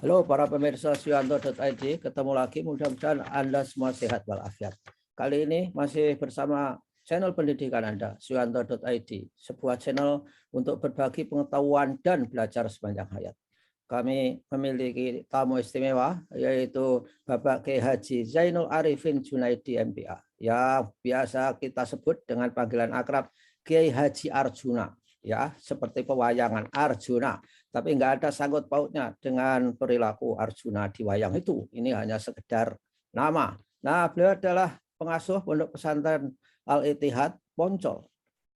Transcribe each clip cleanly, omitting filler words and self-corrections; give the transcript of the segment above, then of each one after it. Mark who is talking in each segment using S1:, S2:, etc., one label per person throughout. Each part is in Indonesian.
S1: Halo para pemirsa Suyanto.id, ketemu lagi, mudah-mudahan Anda semua sehat walafiat. Kali ini masih bersama channel pendidikan Anda, Suyanto.id, sebuah channel untuk berbagi pengetahuan dan belajar sepanjang hayat. Kami memiliki tamu istimewa, yaitu Bapak Kiai Haji Zainul Arifin Junaidi MPA, yang biasa kita sebut dengan panggilan akrab Kiai Haji Arjuna, ya, seperti pewayangan Arjuna. Tapi nggak ada sangkut pautnya dengan perilaku Arjuna di wayang itu. Ini hanya sekedar nama. Nah, beliau adalah pengasuh Pondok Pesantren Al-Ittihad Poncol.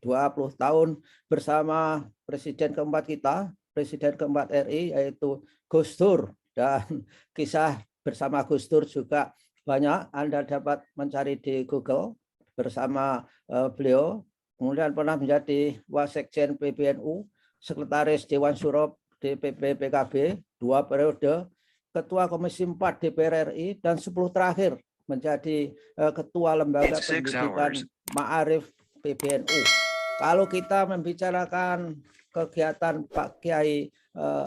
S1: 20 tahun bersama Presiden keempat kita, Presiden keempat RI, yaitu Gus Dur. Dan kisah bersama Gus Dur juga banyak Anda dapat mencari di Google bersama beliau. Kemudian pernah menjadi Wasekjen PBNU, Sekretaris Dewan Syuro DPP PKB 2 periode, Ketua Komisi 4 DPR RI, dan 10 terakhir menjadi Ketua Lembaga Pendidikan Ma'arif PBNU. Kalau kita membicarakan kegiatan Pak Kiai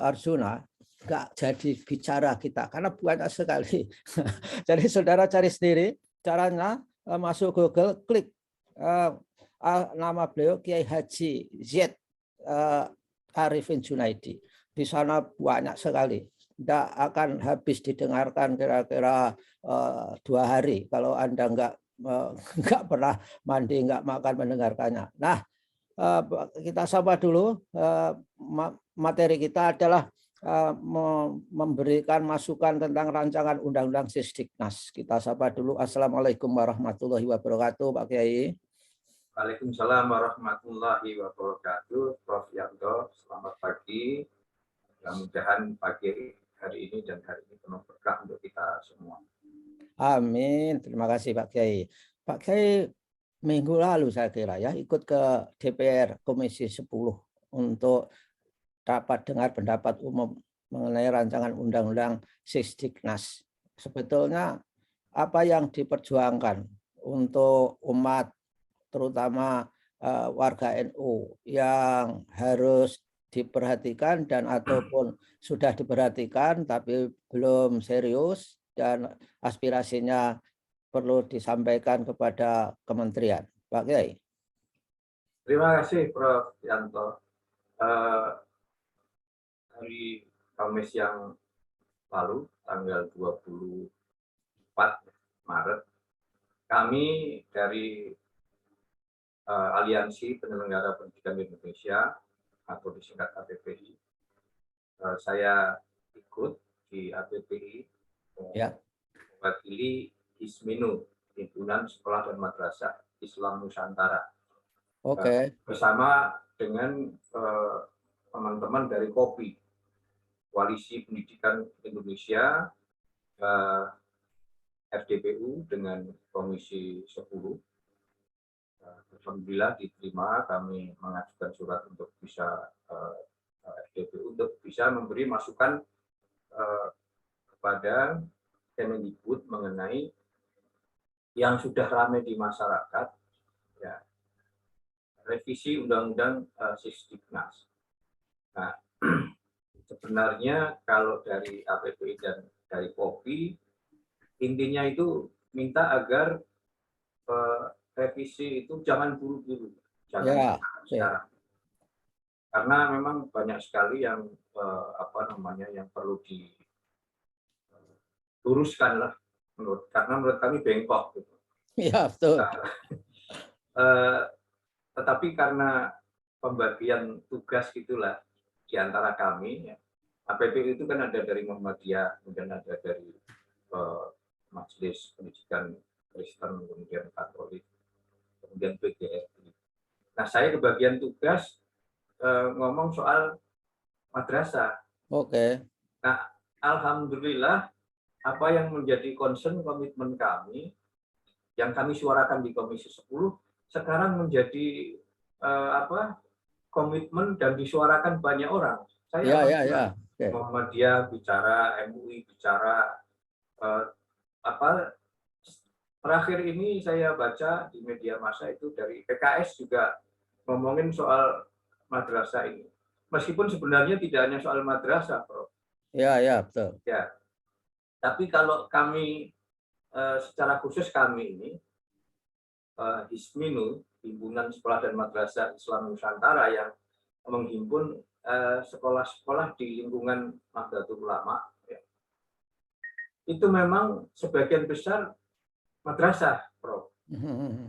S1: Arjuna, nggak jadi bicara kita karena banyak sekali. Jadi saudara cari sendiri caranya, masuk Google, klik nama beliau Kiai Haji Z Arifin Junaidi. Di sana banyak sekali, tidak akan habis didengarkan kira-kira 2 hari kalau Anda nggak pernah mandi, nggak makan mendengarkannya. Nah, kita sapa dulu. Materi kita adalah memberikan masukan tentang rancangan Undang-Undang Sisdiknas. Kita sapa dulu. Assalamualaikum warahmatullahi wabarakatuh, Pak Kiai.
S2: Waalaikumsalam warahmatullahi wabarakatuh, Prof. Yanto. Selamat pagi. Mudah-mudahan pagi hari ini dan hari ini penuh berkah untuk kita semua.
S1: Amin. Terima kasih Pak Kiai. Pak Kiai minggu lalu saya kira ya ikut ke DPR Komisi 10 untuk dapat dengar pendapat umum mengenai rancangan Undang-Undang Sisdiknas. Sebetulnya apa yang diperjuangkan untuk umat, terutama warga NU, yang harus diperhatikan dan ataupun sudah diperhatikan tapi belum serius dan aspirasinya perlu disampaikan kepada kementerian. Pak Kiai.
S2: Terima kasih Prof. Yanto. Hari Kamis yang lalu, tanggal 24 Maret, kami dari Aliansi Penyelenggara Pendidikan Indonesia atau disingkat APPI, saya ikut di APPI mewakili Hisminu, Himpunan Sekolah dan Madrasah Islam Nusantara, bersama dengan teman-teman dari KOPI, Koalisi Pendidikan Indonesia, FDPU dengan Komisi 10. Alhamdulillah diterima, kami mengajukan surat untuk bisa FDPU untuk bisa memberi masukan kepada Kemendikbud mengenai yang sudah ramai di masyarakat, ya, revisi Undang-Undang Sisdiknas. Nah, sebenarnya kalau dari APPI dan dari KOPI, intinya itu minta agar revisi itu jangan buru-buru, jangan sekarang. Karena memang banyak sekali yang yang perlu diluruskan lah, karena menurut kami bengkok gitu.
S1: Iya, betul.
S2: Tetapi karena pembagian tugas itulah di antara kami, ya, APPI itu kan ada dari Muhammadiyah, kemudian ada dari Majelis Pendidikan Kristen, kemudian Katolik, kemudian PGRI. Nah, saya kebagian tugas ngomong soal madrasah. Nah, alhamdulillah apa yang menjadi concern komitmen kami, yang kami suarakan di Komisi 10, sekarang menjadi komitmen dan disuarakan banyak orang. Saya Muhammadiyah bicara, MUI bicara, terakhir ini saya baca di media massa itu dari PKS juga ngomongin soal madrasah ini. Meskipun sebenarnya tidak hanya soal madrasah, Prof.
S1: Ya, ya, betul.
S2: Ya, tapi kalau kami secara khusus kami ini HISMINU, Himpunan Sekolah dan Madrasah Islam Nusantara yang menghimpun sekolah-sekolah di lingkungan Nahdlatul Ulama, ya, itu memang sebagian besar madrasah, Prof.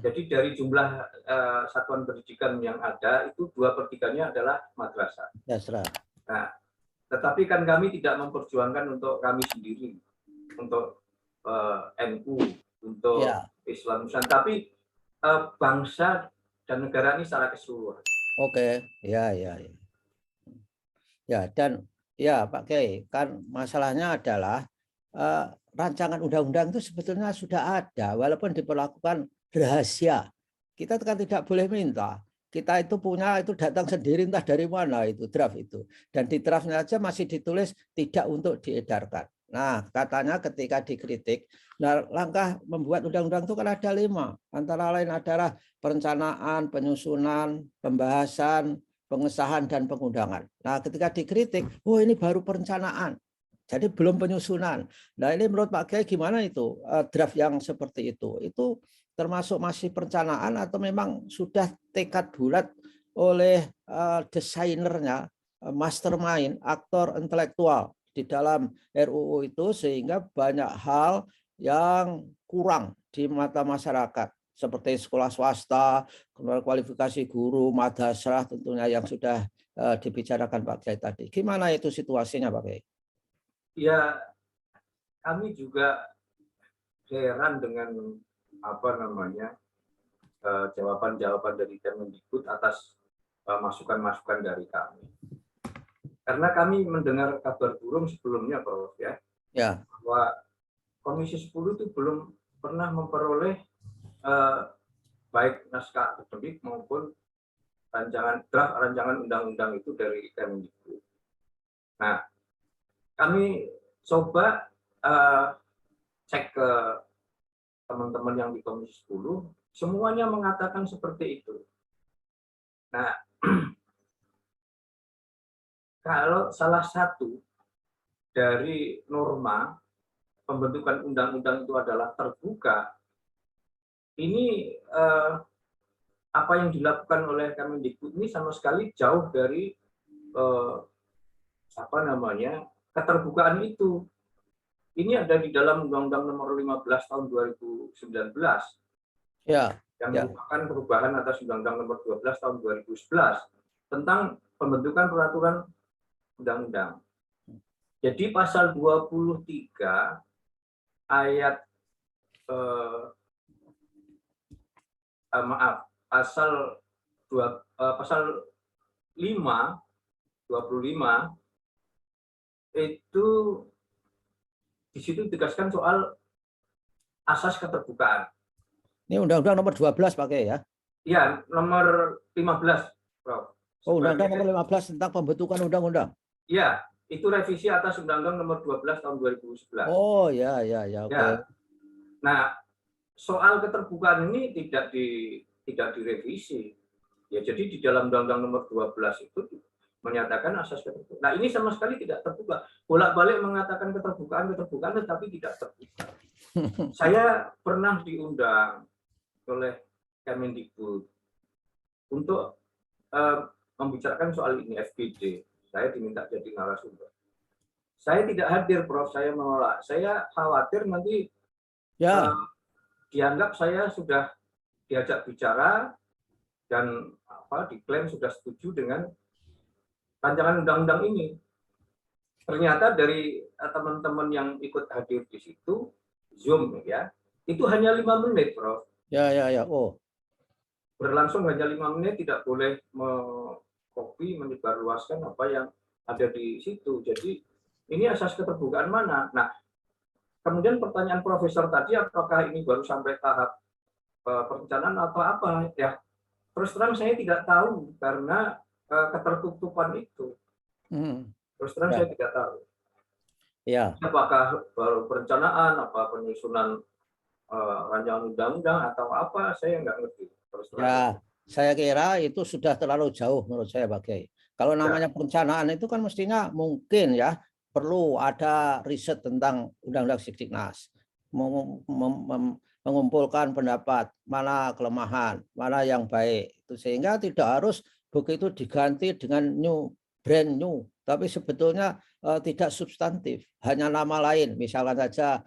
S2: Jadi dari jumlah satuan pendidikan yang ada itu 2/3-nya adalah madrasah.
S1: Dasar.
S2: Nah, tetapi kan kami tidak memperjuangkan untuk kami sendiri, untuk NU, untuk
S1: Ya,
S2: Islam Nusantara, tapi bangsa dan negara ini secara keseluruhan.
S1: oke. Ya, ya, ya. Ya, dan ya Pak Kiai, kan masalahnya adalah rancangan undang-undang itu sebetulnya sudah ada, walaupun diperlakukan rahasia. Kita kan tidak boleh minta. Kita itu punya itu datang sendiri entah dari mana itu draft itu. Dan di draftnya aja masih ditulis tidak untuk diedarkan. Nah, katanya ketika dikritik, nah langkah membuat undang-undang itu kan ada 5. Antara lain adalah perencanaan, penyusunan, pembahasan, pengesahan dan pengundangan. Nah, ketika dikritik, oh ini baru perencanaan. Jadi belum penyusunan. Nah, ini menurut Pak Kiai gimana itu draft yang seperti itu? Itu termasuk masih perencanaan atau memang sudah tekad bulat oleh desainernya, mastermind, aktor intelektual di dalam RUU itu sehingga banyak hal yang kurang di mata masyarakat seperti sekolah swasta, kualifikasi guru, madrasah tentunya yang sudah dibicarakan Pak Kiai tadi. Gimana itu situasinya Pak Kiai?
S2: Ya, kami juga heran dengan apa namanya jawaban-jawaban dari Kemendikbud atas masukan-masukan dari kami. Karena kami mendengar kabar burung sebelumnya, Prof, ya,
S1: Ya,
S2: bahwa Komisi 10 itu belum pernah memperoleh baik naskah akademik maupun draft rancangan undang-undang itu dari Kemendikbud. Nah, kami coba cek ke teman-teman yang di Komisi 10, semuanya mengatakan seperti itu. Nah, kalau salah satu dari norma pembentukan undang-undang itu adalah terbuka, ini apa yang dilakukan oleh Kemendikbud ini sama sekali jauh dari apa namanya keterbukaan itu. Ini ada di dalam Undang-Undang Nomor 15 Tahun 2019
S1: ya,
S2: yang
S1: ya.
S2: merupakan perubahan atas Undang-Undang Nomor 12 Tahun 2011 tentang pembentukan peraturan undang-undang. Jadi pasal 23 ayat pasal 5 25 itu di situ ditegaskan soal asas keterbukaan.
S1: Ini Undang-Undang nomor 12 Pak Kiai ya?
S2: Iya, nomor 15, Prof.
S1: Oh, Undang-Undang nomor 15 tentang pembentukan undang-undang.
S2: Iya, itu revisi atas Undang-Undang nomor 12 tahun 2011.
S1: Oh, ya, ya, ya, oke.
S2: Ya. Nah, soal keterbukaan ini tidak direvisi. Ya, jadi di dalam Undang-Undang nomor 12 itu menyatakan asas keterbukaan. Nah, ini sama sekali tidak terbuka. Bolak-balik mengatakan keterbukaan, tetapi tidak terbuka. Saya pernah diundang oleh Kemendikbud untuk membicarakan soal ini FGD. Saya diminta jadi narasumber. Saya tidak hadir, Prof. Saya menolak. Saya khawatir nanti
S1: Ya,
S2: dianggap saya sudah diajak bicara dan diklaim sudah setuju dengan rancangan undang-undang ini. Ternyata dari teman-teman yang ikut hadir di situ, Zoom ya, itu hanya 5 menit, Prof.
S1: ya, ya, ya. Oh,
S2: Berlangsung hanya 5 menit, tidak boleh mengcopy, menyebarluaskan apa yang ada di situ. Jadi ini asas keterbukaan mana? Nah, kemudian pertanyaan Profesor tadi, apakah ini baru sampai tahap perencanaan atau apa? Ya, terus terang saya tidak tahu karena ketertutupan itu. Terus terang saya tidak tahu.
S1: ya.
S2: Apakah baru perencanaan, apa penyusunan rancangan undang-undang atau apa? Saya nggak ngerti. Terus terang.
S1: Ya, saya kira itu sudah terlalu jauh menurut saya Pak Kiai. Kalau namanya perencanaan itu kan mestinya mungkin ya perlu ada riset tentang Undang-Undang Sidiknas, mengumpulkan pendapat mana kelemahan, mana yang baik, sehingga tidak harus buku itu diganti dengan brand new, tapi sebetulnya tidak substantif, hanya nama lain. Misalkan saja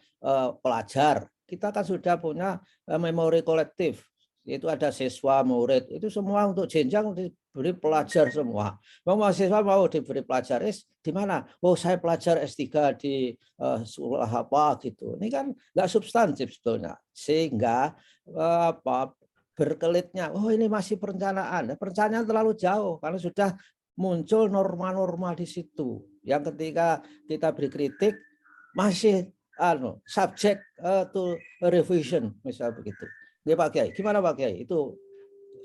S1: pelajar, kita kan sudah punya memori kolektif, itu ada siswa, murid, itu semua untuk jenjang diberi pelajar semua. Mau mahasiswa mau diberi pelajar di mana? Oh, saya pelajar S3 di sekolah apa gitu. Ini kan nggak substantif sebetulnya. Sehingga berkelitnya, oh ini masih perencanaan. Perencanaan terlalu jauh karena sudah muncul norma-norma di situ. Yang ketika kita beri kritik masih subject to revision, misal begitu. Ya Pak Kiai, gimana Pak Kiai itu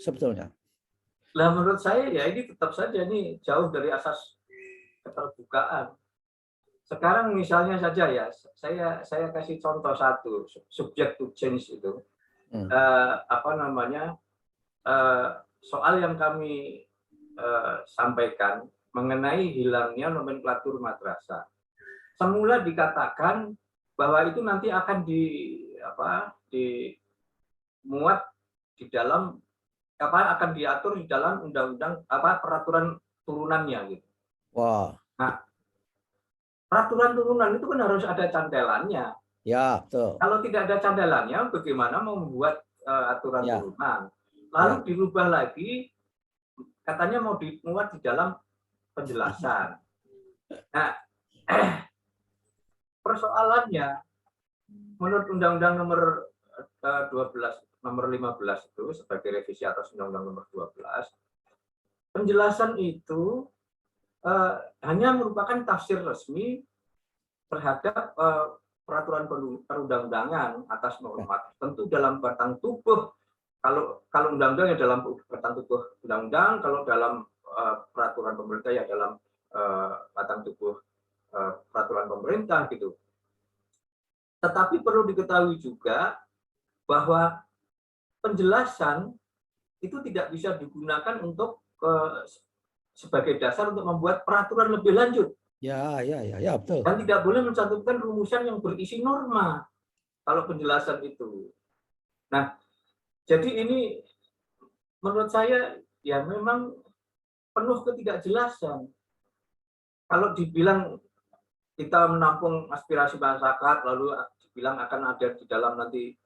S1: sebetulnya?
S2: Nah, menurut saya ya ini tetap saja ini jauh dari asas keterbukaan. Sekarang misalnya saja ya, saya kasih contoh satu, subject to change itu. Soal yang kami sampaikan mengenai hilangnya nomenklatur madrasah. Semula dikatakan bahwa itu nanti akan dimuat di dalam akan diatur di dalam undang-undang peraturan turunannya gitu.
S1: Wah.
S2: Nah, peraturan turunan itu kan harus ada cantelannya.
S1: Ya, betul.
S2: Kalau tidak ada cantelannya, bagaimana mau membuat aturan turunan? Lalu dirubah lagi, katanya mau dimuat di dalam penjelasan. Nah, persoalannya menurut Undang-Undang nomor 15 itu sebagai revisi atas Undang-Undang nomor 12, penjelasan itu hanya merupakan tafsir resmi terhadap peraturan perundang-undangan atas norma tentu dalam batang tubuh. Kalau undang-undang ya dalam batang tubuh undang-undang, kalau dalam peraturan pemerintah ya dalam batang tubuh peraturan pemerintah gitu. Tetapi perlu diketahui juga bahwa penjelasan itu tidak bisa digunakan untuk sebagai dasar untuk membuat peraturan lebih lanjut.
S1: Ya, betul.
S2: Dan tidak boleh mencantumkan rumusan yang berisi norma kalau penjelasan itu. Nah, jadi ini menurut saya ya memang penuh ketidakjelasan. Kalau dibilang kita menampung aspirasi masyarakat, lalu dibilang akan ada di dalam nanti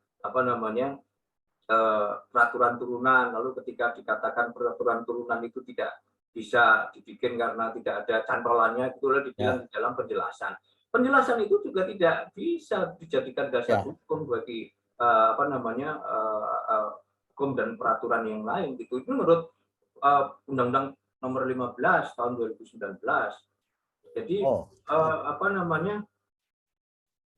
S2: peraturan turunan, lalu ketika dikatakan peraturan turunan itu tidak bisa dibikin karena tidak ada cantolannya, itu dibilang di dalam penjelasan. Penjelasan itu juga tidak bisa dijadikan dasar hukum bagi hukum dan peraturan yang lain gitu. Itu menurut Undang-Undang nomor 15 tahun 2019. Jadi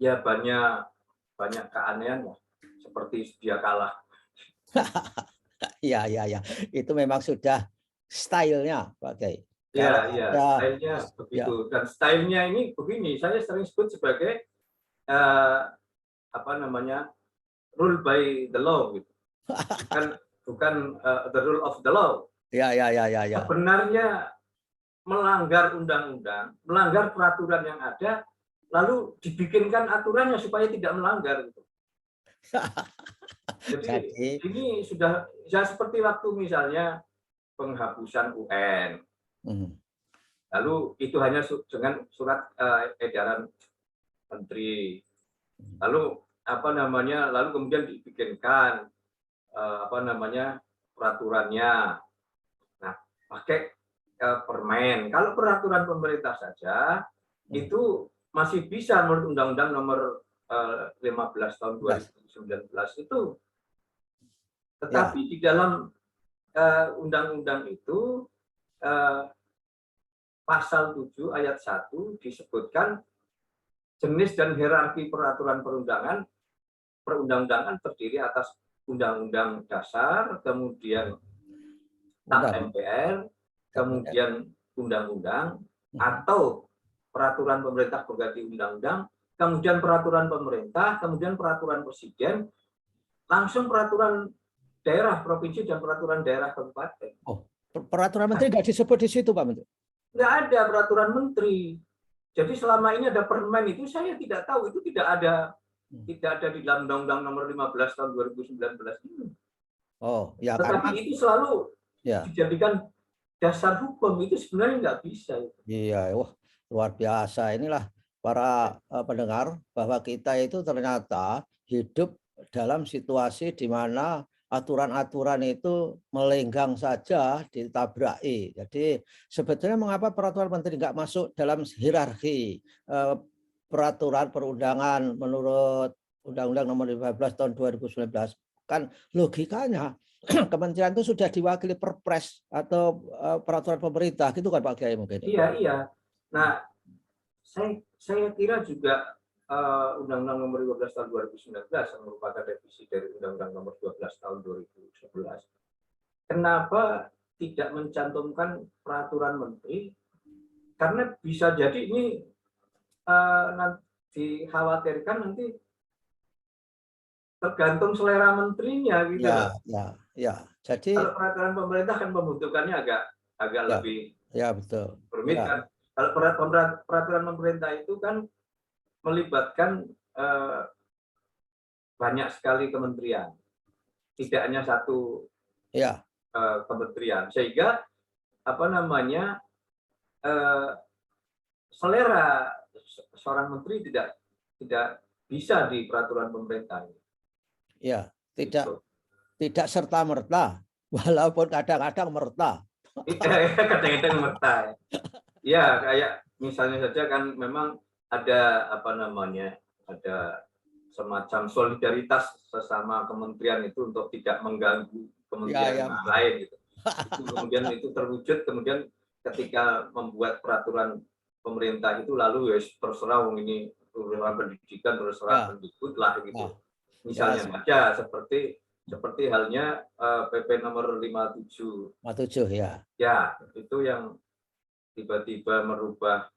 S2: ya banyak keanehan lah, seperti sedia kala.
S1: Iya. Itu memang sudah stylenya, Pak Kiai.
S2: Iya, stylenya begitu. Dan stylenya ini begini, saya sering sebut sebagai rule by the law gitu. Bukan the rule of the law.
S1: Ya.
S2: Sebenarnya melanggar undang-undang, melanggar peraturan yang ada, lalu dibikinkan aturannya supaya tidak melanggar gitu. Jadi ini sudah ya seperti waktu misalnya penghapusan UN. Lalu itu hanya dengan surat edaran menteri. Lalu lalu kemudian dibikinkan peraturannya. Nah, pakai permen. Kalau peraturan pemerintah saja itu masih bisa menurut Undang-Undang nomor 15 tahun 2019 itu. Tetapi di dalam undang-undang itu pasal 7 ayat 1 disebutkan jenis dan hierarki peraturan perundang-undangan terdiri atas undang-undang dasar, kemudian MPR, kemudian undang-undang atau peraturan pemerintah pengganti undang-undang, kemudian peraturan pemerintah, kemudian peraturan presiden, langsung peraturan daerah provinsi dan peraturan daerah kabupaten.
S1: Oh, peraturan menteri nggak disebut di situ, Pak Menteri?
S2: Nggak ada peraturan menteri. Jadi selama ini ada permen itu saya tidak tahu, itu tidak ada di dalam Undang-Undang Nomor 15 tahun 2019 ini.
S1: Oh, ya
S2: Tetapi
S1: karena
S2: itu selalu
S1: ya.
S2: dijadikan dasar hukum, itu sebenarnya nggak bisa.
S1: Iya, wah luar biasa. Inilah para pendengar bahwa kita itu ternyata hidup dalam situasi di mana aturan-aturan itu melenggang saja ditabraki. Jadi sebetulnya mengapa peraturan menteri nggak masuk dalam hierarki peraturan perundangan menurut Undang-Undang Nomor 15 tahun 2019? Kan logikanya kementerian itu sudah diwakili perpres atau peraturan pemerintah gitu kan Pak Kiai mungkin.
S2: Iya. Nah, saya kira juga Undang-Undang Nomor 15 tahun 2019 yang merupakan revisi dari Undang-Undang Nomor 12 tahun 2011. Kenapa tidak mencantumkan peraturan menteri? Karena bisa jadi ini nanti dikhawatirkan nanti tergantung selera menterinya gitu loh.
S1: Ya. Jadi
S2: kalau peraturan pemerintah kan pembentukannya agak lebih
S1: betul.
S2: rumit kan. Kalau peraturan pemerintah itu kan melibatkan banyak sekali kementerian, tidak hanya satu kementerian, sehingga selera seorang menteri tidak bisa di peraturan pemerintah.
S1: Ya, tidak serta-merta, walaupun kadang-kadang merta.
S2: Kadang-kadang merta. Ya, kayak misalnya saja kan memang ada ada semacam solidaritas sesama kementerian itu untuk tidak mengganggu kementerian lain gitu. Kemudian itu terwujud kemudian ketika membuat peraturan pemerintah itu lalu terserah ini urusan pendidikan terserah Pendikbud lah gitu. Misalnya saja seperti halnya PP nomor 57 ya. Ya, itu yang tiba-tiba merubah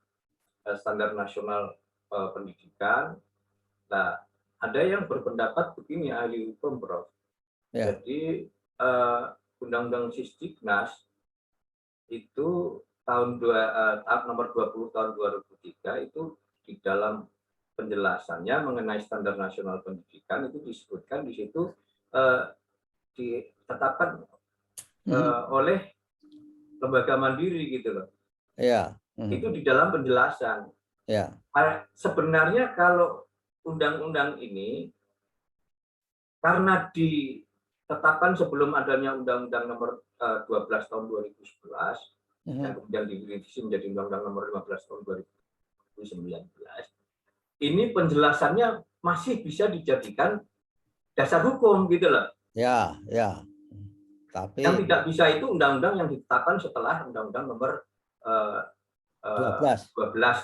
S2: standar nasional pendidikan. Nah, ada yang berpendapat begini, ahli hukum, Prof. Jadi Undang-Undang Sisdiknas itu nomor 20 tahun 2003 itu di dalam penjelasannya mengenai standar nasional pendidikan itu disebutkan di situ ditetapkan oleh lembaga mandiri gitu loh. Itu di dalam penjelasan. Sebenarnya kalau undang-undang ini karena ditetapkan sebelum adanya Undang-Undang Nomor 12 tahun 2011 dan kemudian direvisi menjadi Undang-Undang Nomor 15 tahun 2019. Ini penjelasannya masih bisa dijadikan dasar hukum gitu loh. Tapi yang tidak bisa itu undang-undang yang ditetapkan setelah Undang-Undang Nomor 12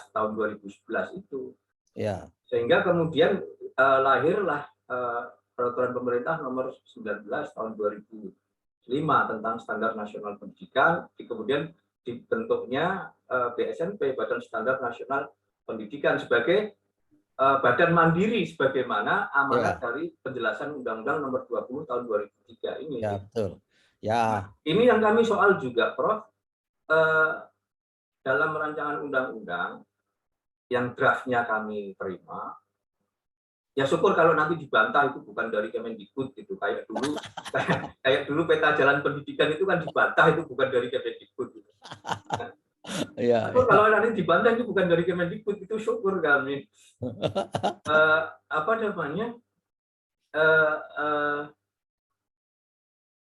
S2: tahun 2011 itu. Sehingga kemudian lahirlah peraturan pemerintah nomor 19 tahun 2005 tentang standar nasional pendidikan, kemudian dibentuknya BSNP, Badan Standar Nasional Pendidikan, sebagai badan mandiri sebagaimana amanat dari penjelasan Undang-Undang Nomor 20 tahun 2003 ini.
S1: Betul.
S2: Nah, ini yang kami soal juga, Prof. Dalam rancangan undang-undang yang draftnya kami terima, ya syukur kalau nanti dibantah itu bukan dari Kemendikbud gitu. Kayak dulu peta jalan pendidikan itu kan dibantah itu bukan dari Kemendikbud gitu. Kalau nanti dibantah itu bukan dari Kemendikbud, itu syukur kami.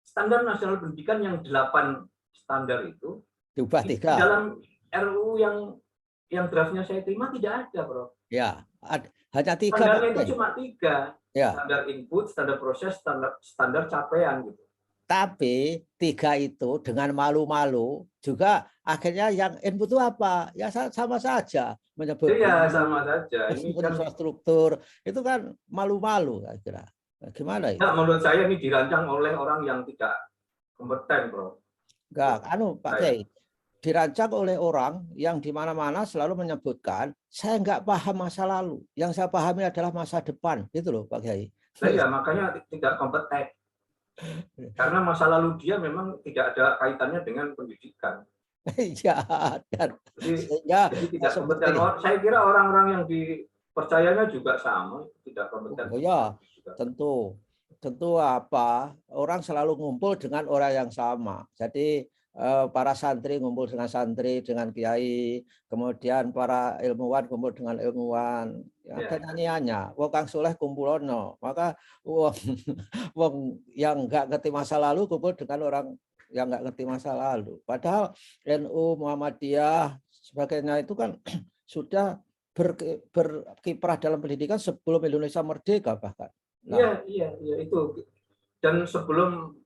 S2: Standar nasional pendidikan yang 8 standar itu
S1: diubah 3.
S2: Di dalam RUU yang draftnya saya terima tidak ada, Bro.
S1: Hanya 3.
S2: Standarnya itu cuma 3. Standar input, standar proses, standar capaian gitu.
S1: Tapi 3 itu dengan malu-malu juga akhirnya yang input itu apa? Ya sama saja menyebut.
S2: Iya, sama saja.
S1: Ini kan infrastruktur itu kan malu-malu saya kira. Gimana itu?
S2: Menurut saya ini dirancang oleh orang yang tidak kompeten, Bro.
S1: Enggak, Pak Kiai. Dirancang oleh orang yang di mana-mana selalu menyebutkan saya nggak paham masa lalu. Yang saya pahami adalah masa depan, gitu loh Pak Kiai.
S2: Iya, makanya tidak kompeten. Karena masa lalu dia memang tidak ada kaitannya dengan pendidikan.
S1: Iya, dan sehingga
S2: Jadi tidak kompeten.
S1: seperti
S2: Saya kira orang-orang yang dipercayanya juga sama, tidak kompeten.
S1: oh ya, tentu tentu apa orang selalu ngumpul dengan orang yang sama. Jadi para santri ngumpul dengan santri, dengan kiai, kemudian para ilmuwan kumpul dengan ilmuwan. Ya,
S2: Ya,
S1: ada nyanyiannya, wong kang soleh kumpulono. Maka wong, wong yang nggak ngerti masa lalu kumpul dengan orang yang nggak ngerti masa lalu. Padahal NU, Muhammadiyah, sebagainya itu kan sudah berkiprah dalam pendidikan sebelum Indonesia merdeka bahkan. Nah,
S2: iya itu. Dan sebelum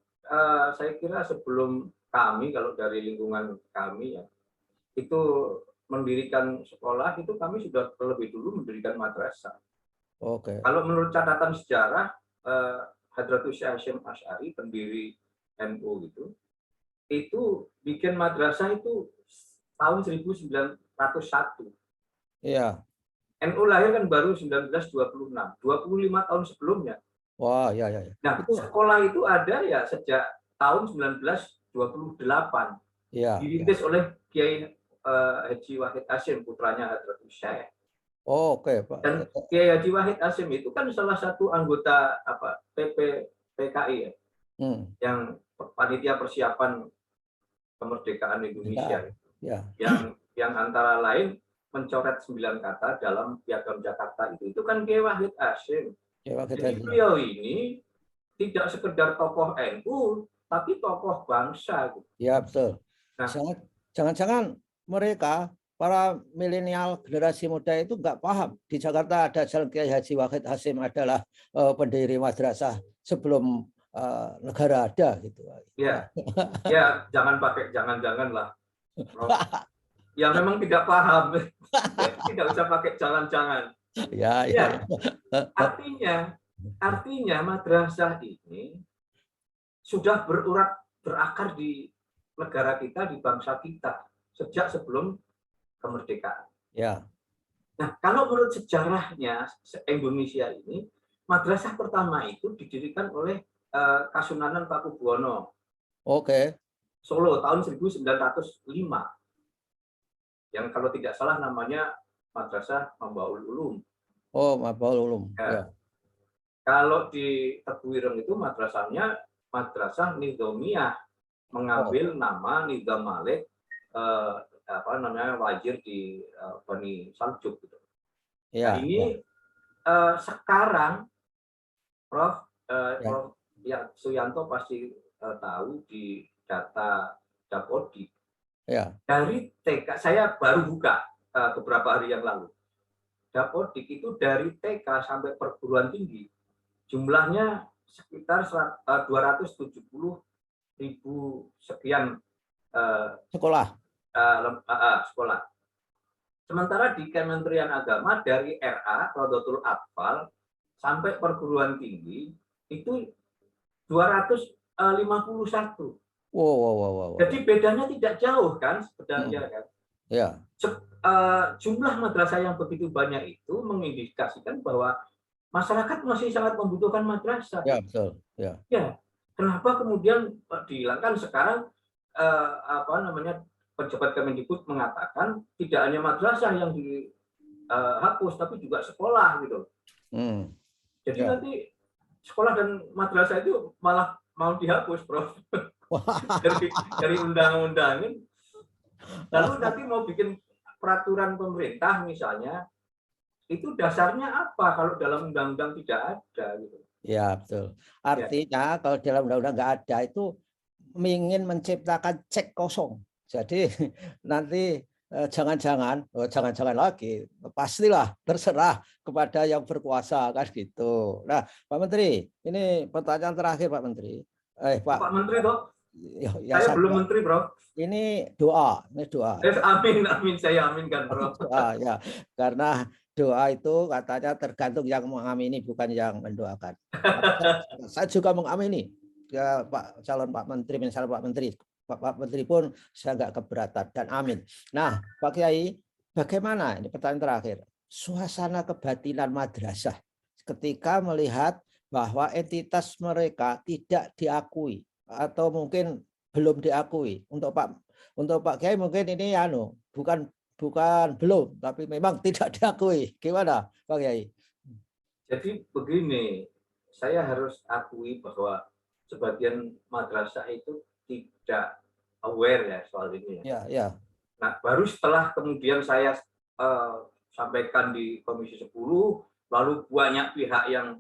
S2: saya kira sebelum kami, kalau dari lingkungan kami ya, itu mendirikan sekolah, itu kami sudah terlebih dulu mendirikan madrasah.
S1: oke.
S2: Kalau menurut catatan sejarah, Hadratus Syekh Hasyim Asy'ari, pendiri NU itu bikin madrasah itu tahun 1901.
S1: Iya.
S2: NU lahir kan baru 1926, 25 tahun sebelumnya.
S1: Wah, ya ya ya.
S2: Nah,
S1: Itu
S2: sekolah itu ada ya sejak tahun 1928.
S1: iya, ya.
S2: Dirintis oleh Kiai Haji Wahid Hasyim, putranya Hadratus Syekh.
S1: Oh, oke, Pak.
S2: Dan Kiai Haji Wahid Hasyim itu kan salah satu anggota PKI ya,
S1: Hmm.
S2: yang panitia persiapan kemerdekaan Indonesia,
S1: Ya.
S2: yang antara lain mencoret 9 kata dalam Piagam Jakarta itu kan Kiai Wahid Hasyim.
S1: Ya, kita
S2: Jadi beliau ini tidak sekedar tokoh NU, tapi tokoh bangsa.
S1: ya, betul.
S2: Nah,
S1: Jangan-jangan mereka para milenial generasi muda itu nggak paham di Jakarta ada Jalan Kiai Haji Wahid Hasyim adalah pendiri madrasah sebelum negara ada gitu.
S2: ya, ya jangan-jangan lah, Prof. Ya memang tidak paham, tidak usah pakai jangan-jangan.
S1: Ya, ya,
S2: Ya,
S1: ya.
S2: artinya madrasah ini sudah berakar di negara kita, di bangsa kita sejak sebelum kemerdekaan.
S1: Ya.
S2: Nah, kalau menurut sejarahnya Indonesia ini, madrasah pertama itu didirikan oleh Kasunanan Pakubuwono,
S1: Oke.
S2: Solo tahun 1905. Yang kalau tidak salah namanya Madrasah Mambaul Ulum.
S1: Oh, Mabul Ulum.
S2: Ya.
S1: Ya.
S2: Kalau di Tebuireng itu madrasahnya Madrasah Nizamiyah, mengambil nama Nizam Malik, wazir di Bani Saljuk gitu. Nah,
S1: Ya, ya.
S2: ini sekarang Prof.
S1: Ya.
S2: Prof. Ya, Suyanto pasti tahu di data Dapodik.
S1: Ya.
S2: Dari TK, saya baru buka beberapa hari yang lalu. Dapodik itu dari TK sampai perguruan tinggi, jumlahnya sekitar 270.000 sekian
S1: Sekolah.
S2: sekolah. Sementara di Kementerian Agama dari RA, Rodotul Atfal, sampai perguruan tinggi, itu 251.
S1: Wow.
S2: Jadi bedanya tidak jauh kan sebenarnya kan.
S1: Ya.
S2: Jumlah madrasah yang begitu banyak itu mengindikasikan bahwa masyarakat masih sangat membutuhkan madrasah.
S1: Ya, betul. Ya.
S2: Ya, kenapa kemudian dihilangkan sekarang pejabat Kemendikbud mengatakan tidak hanya madrasah yang dihapus tapi juga sekolah gitu. Jadi
S1: Ya.
S2: nanti sekolah dan madrasah itu malah mau dihapus, Prof. dari undang-undangin. Lalu nanti mau bikin peraturan pemerintah misalnya, itu dasarnya apa kalau dalam undang-undang tidak ada gitu.
S1: Ya, betul. Artinya kalau dalam undang-undang nggak ada itu ingin menciptakan cek kosong. Jadi nanti jangan-jangan lagi, pastilah terserah kepada yang berkuasa kan gitu. Nah, Pak Menteri, ini pertanyaan terakhir Pak Menteri.
S2: Pak Menteri toh?
S1: Ya,
S2: saya belum menteri, Bro.
S1: Ini doa.
S2: Amin, saya aminkan, Bro.
S1: Doa, ya, karena doa itu katanya tergantung yang mengamini bukan yang mendoakan. Saya juga mengamini ya Pak calon Pak Menteri, misalnya Pak Menteri pun saya nggak keberatan dan amin. Nah, Pak Kiai, bagaimana ini pertanyaan terakhir? Suasana kebatinan madrasah ketika melihat bahwa entitas mereka tidak diakui atau mungkin belum diakui. Untuk Pak Untuk Pak Kiai mungkin ini bukan belum, tapi memang tidak diakui. Gimana Pak Kiai?
S2: Jadi begini, saya harus akui bahwa sebagian madrasah itu tidak aware ya soal ini.
S1: Ya, ya.
S2: Nah, baru setelah kemudian saya sampaikan di Komisi 10, lalu banyak pihak yang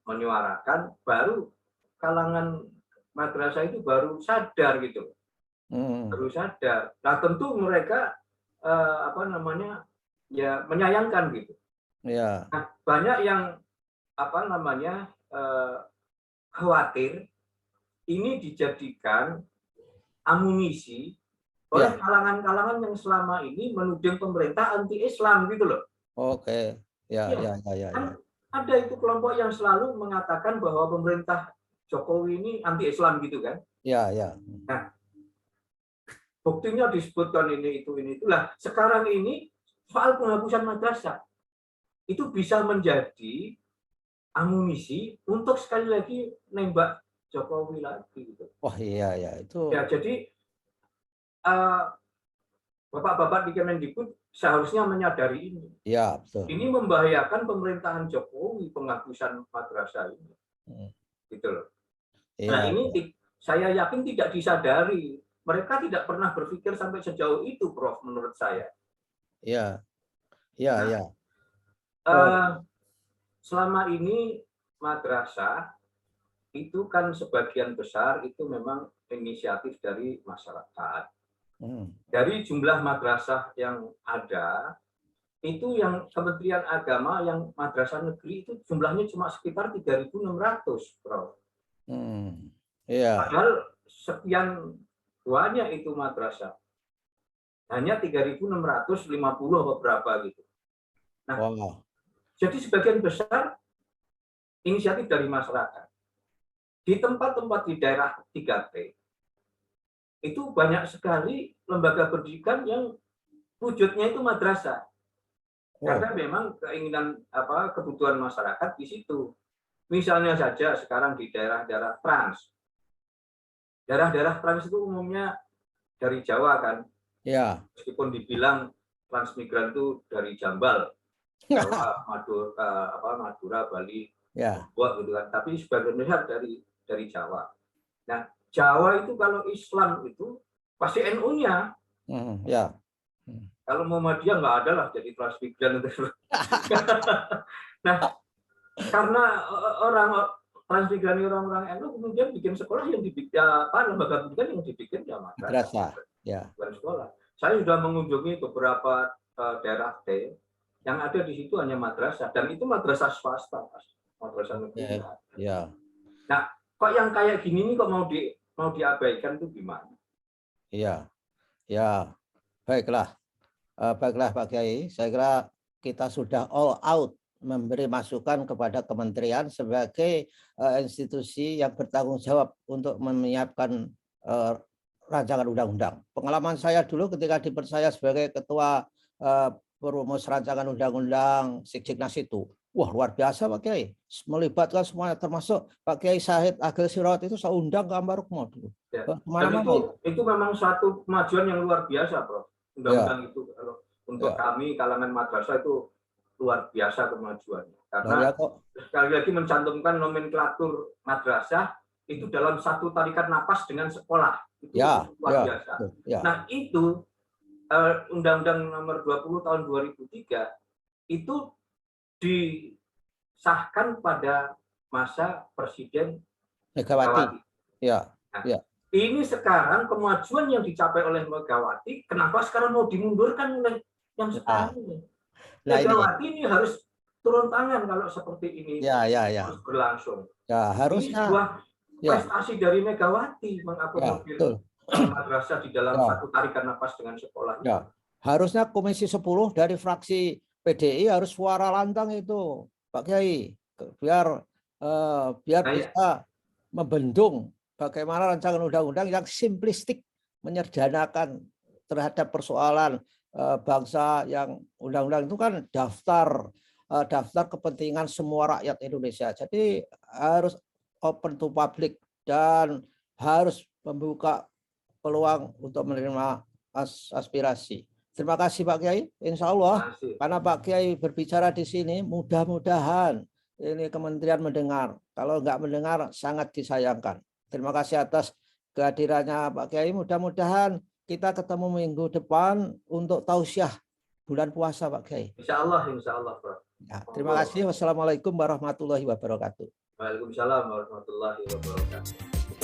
S2: menyuarakan, baru kalangan madrasah itu baru sadar gitu. Baru sadar. Nah, tentu mereka ya menyayangkan gitu.
S1: Ya.
S2: Nah, banyak yang khawatir ini dijadikan amunisi oleh kalangan-kalangan yang selama ini menuding pemerintah anti-Islam gitu loh.
S1: Oke, ya.
S2: Kan ada itu kelompok yang selalu mengatakan bahwa pemerintah Jokowi ini anti-Islam gitu kan?
S1: Ya.
S2: Nah, buktinya disebutkan itulah. Sekarang ini soal penghapusan madrasah itu bisa menjadi amunisi untuk sekali lagi nembak Jokowi lagi gitu.
S1: Wah, iya itu.
S2: Ya, jadi Bapak-bapak di Kemendikbud seharusnya menyadari ini.
S1: Ya, betul.
S2: Ini membahayakan pemerintahan Jokowi penghapusan madrasah ini. Gitu loh. Nah, ini saya yakin tidak disadari. Mereka tidak pernah berpikir sampai sejauh itu, Prof, menurut saya.
S1: Iya.
S2: Selama ini madrasah itu kan sebagian besar itu memang inisiatif dari masyarakat. Dari jumlah madrasah yang ada, itu yang Kementerian Agama yang madrasah negeri itu jumlahnya cuma sekitar 3.600, Prof. Padahal sekian banyak itu madrasah. Hanya 3.650 beberapa gitu. Nah, jadi sebagian besar inisiatif dari masyarakat. Di tempat-tempat di daerah 3T, itu banyak sekali lembaga pendidikan yang wujudnya itu madrasah. Karena memang keinginan kebutuhan masyarakat di situ. Misalnya saja sekarang di daerah-daerah trans. Daerah-daerah trans itu umumnya dari Jawa kan. Ya. Meskipun dibilang transmigran itu dari Jambal, Jawa, Madura, Bali, gitu kan. Tapi sebagian besar dari Jawa. Nah, Jawa itu kalau Islam itu pasti NU-nya. Kalau Muhammadiyah nggak ada lah jadi transmigran itu. Nah, karena transmigran orang-orang NU kemudian bikin sekolah yang lembaga pendidikan yang dibikin ya madrasah. Bukan sekolah. Saya sudah mengunjungi beberapa daerah T yang ada di situ hanya madrasah, dan itu madrasah swasta, madrasah negeri. Nah, kok yang kayak gini nih kok mau diabaikan itu gimana?
S1: Baiklah Pak Kiai, saya kira kita sudah all out memberi masukan kepada kementerian sebagai institusi yang bertanggung jawab untuk menyiapkan rancangan undang-undang. Pengalaman saya dulu ketika dipercaya sebagai ketua perumus rancangan undang-undang Sikjiknas itu, wah luar biasa Pak Kiai, melibatkan semuanya, termasuk Pak Kiai Syahid Agil Sirot itu saya undang ke Ambarukmo dulu.
S2: Dan itu memang suatu kemajuan yang luar biasa, Prof. Undang-undang itu untuk kami kalangan madrasah itu luar biasa kemajuannya. Karena sekali lagi mencantumkan nomenklatur madrasah itu dalam satu tarikan napas dengan sekolah. Itu luar biasa. Nah, itu Undang-Undang Nomor 20 Tahun 2003 itu disahkan pada masa Presiden Megawati. Ini sekarang kemajuan yang dicapai oleh Megawati, kenapa sekarang mau dimundurkan oleh yang sekarang ini? Megawati ini harus turun tangan kalau seperti ini harus berlangsung. Harusnya ini sebuah prestasi dari Megawati mengakomodir madrasah di dalam satu tarikan nafas dengan sekolah.
S1: Harusnya Komisi 10 dari fraksi PDI harus suara lantang itu, Pak Kiai, biar bisa membendung bagaimana rancangan undang-undang yang simplistik menyederhanakan terhadap persoalan bangsa, yang undang-undang itu kan daftar kepentingan semua rakyat Indonesia. Jadi harus open to public dan harus membuka peluang untuk menerima aspirasi. Terima kasih Pak Kiai. Insya Allah, karena Pak Kiai berbicara di sini, mudah-mudahan ini kementerian mendengar. Kalau nggak mendengar, sangat disayangkan. Terima kasih atas kehadirannya Pak Kiai. Mudah-mudahan kita ketemu minggu depan untuk tausiah bulan puasa Pak Kiai.
S2: Insya Allah Pak.
S1: Ya, terima kasih. Wassalamualaikum warahmatullahi wabarakatuh.
S2: Waalaikumsalam warahmatullahi wabarakatuh.